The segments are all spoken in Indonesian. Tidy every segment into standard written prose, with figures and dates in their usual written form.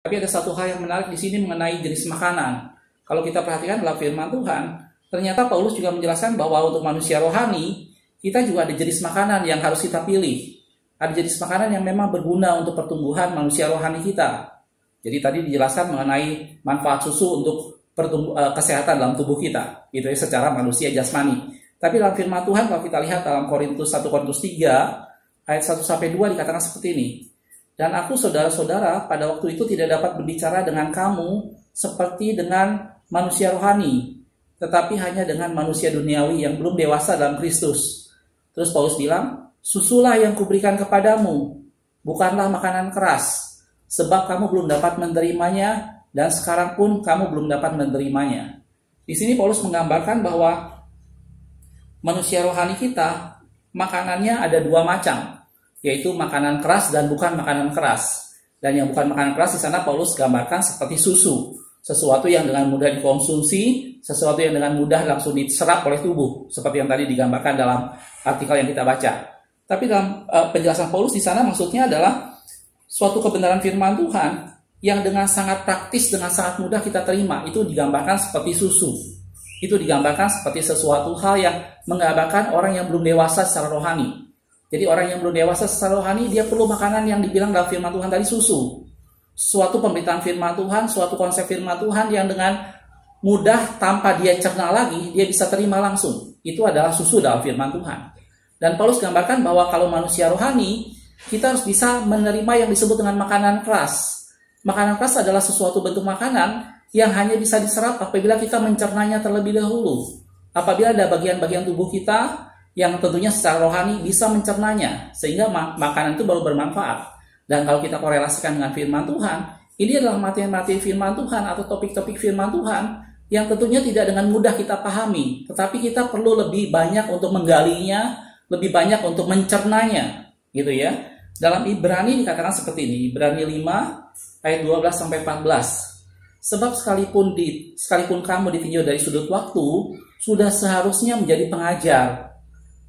Tapi ada satu hal yang menarik di sini mengenai jenis makanan. Kalau kita perhatikan dalam firman Tuhan, ternyata Paulus juga menjelaskan bahwa untuk manusia rohani, kita juga ada jenis makanan yang harus kita pilih. Ada jenis makanan yang memang berguna untuk pertumbuhan manusia rohani kita. Jadi tadi dijelaskan mengenai manfaat susu untuk kesehatan dalam tubuh kita. Itu ya secara manusia jasmani. Tapi dalam firman Tuhan kalau kita lihat dalam 1 Korintus 3 ayat 1-2 dikatakan seperti ini. Dan aku saudara-saudara pada waktu itu tidak dapat berbicara dengan kamu seperti dengan manusia rohani, tetapi hanya dengan manusia duniawi yang belum dewasa dalam Kristus. Terus Paulus bilang, susulah yang kuberikan kepadamu, bukanlah makanan keras, sebab kamu belum dapat menerimanya, dan sekarang pun kamu belum dapat menerimanya. Di sini Paulus menggambarkan bahwa manusia rohani kita, makanannya ada dua macam, yaitu makanan keras dan bukan makanan keras. Dan yang bukan makanan keras di sana Paulus gambarkan seperti susu, sesuatu yang dengan mudah dikonsumsi, sesuatu yang dengan mudah langsung diserap oleh tubuh, seperti yang tadi digambarkan dalam artikel yang kita baca. Tapi dalam penjelasan Paulus di sana maksudnya adalah suatu kebenaran firman Tuhan yang dengan sangat praktis, dengan sangat mudah kita terima, itu digambarkan seperti susu. Itu digambarkan seperti sesuatu hal yang menggambarkan orang yang belum dewasa secara rohani. Jadi orang yang belum dewasa secara rohani, dia perlu makanan yang dibilang dalam firman Tuhan tadi, susu. Suatu pemberitaan firman Tuhan, suatu konsep firman Tuhan yang dengan mudah tanpa dia cerna lagi, dia bisa terima langsung. Itu adalah susu dalam firman Tuhan. Dan Paulus gambarkan bahwa kalau manusia rohani, kita harus bisa menerima yang disebut dengan makanan keras. Makanan keras adalah sesuatu bentuk makanan yang hanya bisa diserap apabila kita mencernanya terlebih dahulu. Apabila ada bagian-bagian tubuh kita yang tentunya secara rohani bisa mencernanya, sehingga makanan itu baru bermanfaat. Dan kalau kita korelasikan dengan firman Tuhan, ini adalah materi-materi firman Tuhan atau topik-topik firman Tuhan yang tentunya tidak dengan mudah kita pahami, tetapi kita perlu lebih banyak untuk menggalinya, lebih banyak untuk mencernanya, gitu ya. Dalam Ibrani dikatakan seperti ini, Ibrani 5 ayat 12-14. Sebab sekalipun kamu ditinjau dari sudut waktu, sudah seharusnya menjadi pengajar.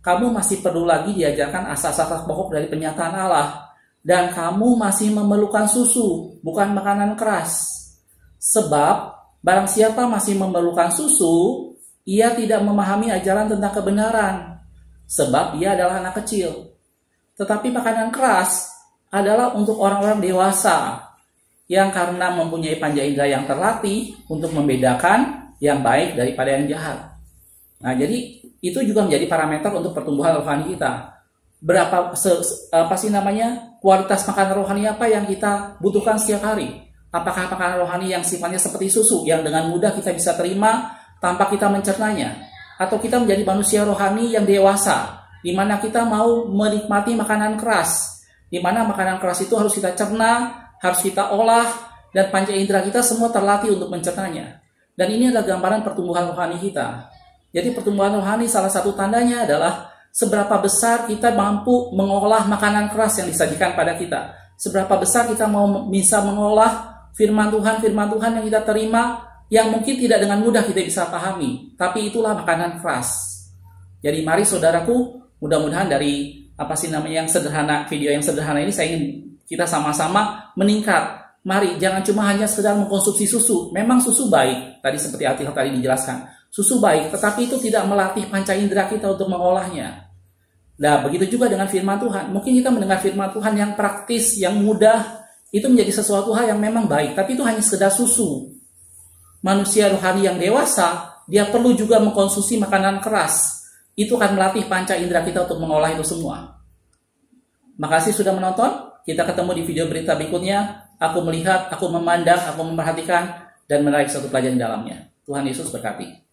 Kamu masih perlu lagi diajarkan asas-asas pokok dari penyataan Allah. Dan kamu masih memerlukan susu, bukan makanan keras. Sebab, barang siapa masih memerlukan susu, ia tidak memahami ajaran tentang kebenaran. Sebab ia adalah anak kecil. Tetapi makanan keras adalah untuk orang-orang dewasa, yang karena mempunyai panca indera yang terlatih untuk membedakan yang baik daripada yang jahat. Nah, jadi itu juga menjadi parameter untuk pertumbuhan rohani kita. Berapa kualitas makanan rohani apa yang kita butuhkan setiap hari? Apakah makanan rohani yang sifatnya seperti susu yang dengan mudah kita bisa terima tanpa kita mencernanya, atau kita menjadi manusia rohani yang dewasa di mana kita mau menikmati makanan keras, di mana makanan keras itu harus kita cerna, harus kita olah, dan panca indera kita semua terlatih untuk mencernanya. Dan ini adalah gambaran pertumbuhan rohani kita. Jadi pertumbuhan rohani salah satu tandanya adalah seberapa besar kita mampu mengolah makanan keras yang disajikan pada kita. Seberapa besar kita mau bisa mengolah firman Tuhan yang kita terima, yang mungkin tidak dengan mudah kita bisa pahami. Tapi itulah makanan keras. Jadi mari saudaraku, mudah-mudahan dari yang sederhana, video yang sederhana ini saya ingin kita sama-sama meningkat. Mari jangan cuma hanya sekedar mengkonsumsi susu. Memang susu baik, tadi seperti artikel tadi dijelaskan. Susu baik, tetapi itu tidak melatih panca indera kita untuk mengolahnya. Nah, begitu juga dengan firman Tuhan. Mungkin kita mendengar firman Tuhan yang praktis, yang mudah, itu menjadi sesuatu hal yang memang baik, tapi itu hanya sekedar susu. Manusia rohani yang dewasa, dia perlu juga mengkonsumsi makanan keras. Itu akan melatih panca indera kita untuk mengolah itu semua. Makasih sudah menonton. Kita ketemu di video berita berikutnya. Aku melihat, aku memandang, aku memperhatikan, dan menarik suatu pelajaran di dalamnya. Tuhan Yesus berkati.